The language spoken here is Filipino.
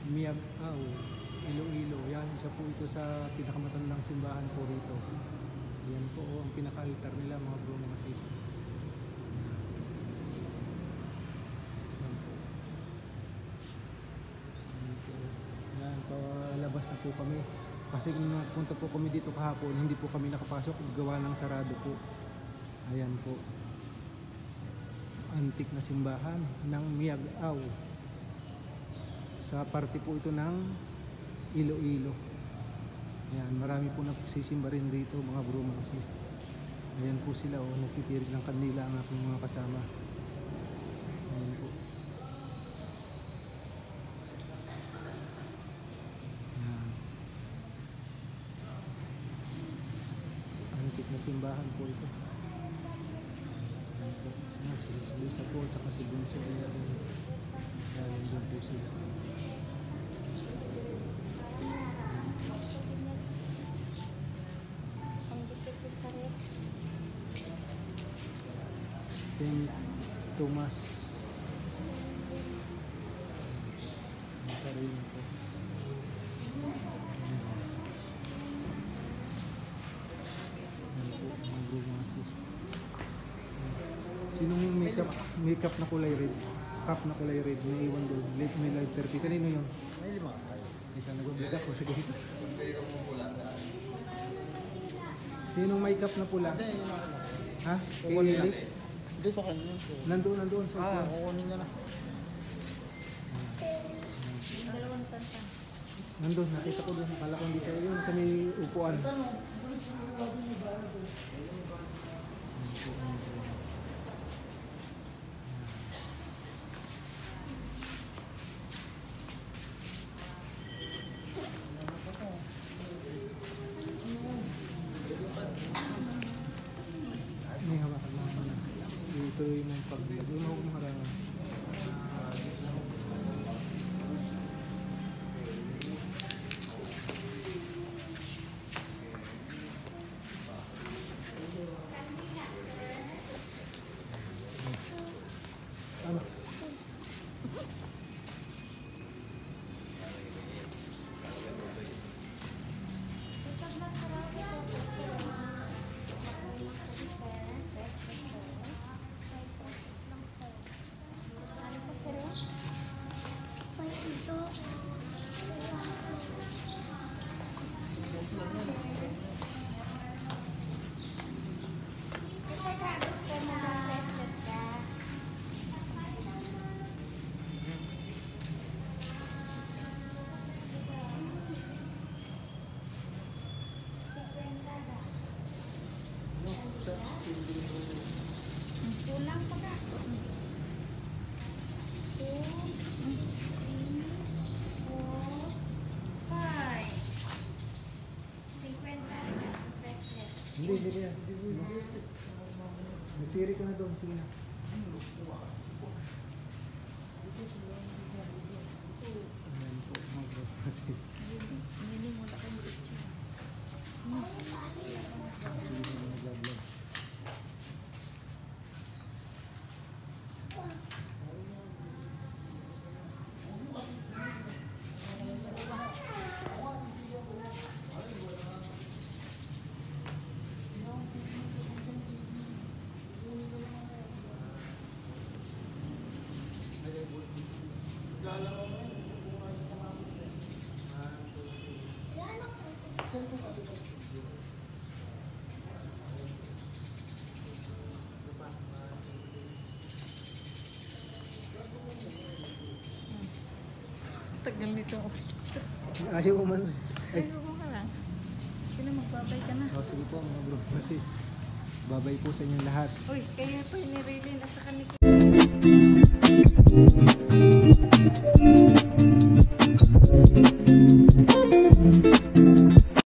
Miag-Aw, Iloilo. Yan, isa po ito sa pinakamatandang simbahan po rito. Yan po ang pinaka-altar nila mga bro, mga sis. Yan po. Yan, palabas na po kami. Kasi nung nagpunta po kami dito kahapon, hindi po kami nakapasok, gawa ng sarado po. Ayan po. Antik na simbahan ng Miag-Aw. Sa parte po ito ng Iloilo. Ayan, marami po nagsisimba rin dito mga bro, mga sis. Ayan po sila, nagtitirik ng kandila ang aking mga kasama. Ayan po. Ayan. Antik na simbahan po ito. Ayan po. Ayan, si Lisa po, tsaka si Bunso. Ayan doon po sila. Saint Thomas. Ang sarili po. Sinong makeup na kulay red? Cup na kulay red, may iwan doon. May live therapy. Kanino yun? May 5 tayo. Ika, nag-vlog ako. Sige. Sinong makeup na pula? Ha? Kay Eli? Hindi sa kanya. Nandoon sa kukunin niya na. Dalawang tanta. Nandun, nakita ko doon. Akala ko hindi sa'yo yun. Sa may upuan. May hawakan mo naman. Ituloy mo yung pag-vlog. Yung mahukong maharangan. Ano? Kulang pa ka. 2, 3, 4, 5. 50. Hindi yan. Nagtiri ka na doon. Sige na. Ayan po. Kasi Hindi mo lang ang picture. nag-vlog. Tagal nito. Ayaw mo man. Ay. Ayaw ko ka lang. Sino magbabay ka na? Oh, sige po mga bro. Kasi babay po sa inyong lahat. Uy, kayo to ni Raylene at saka ni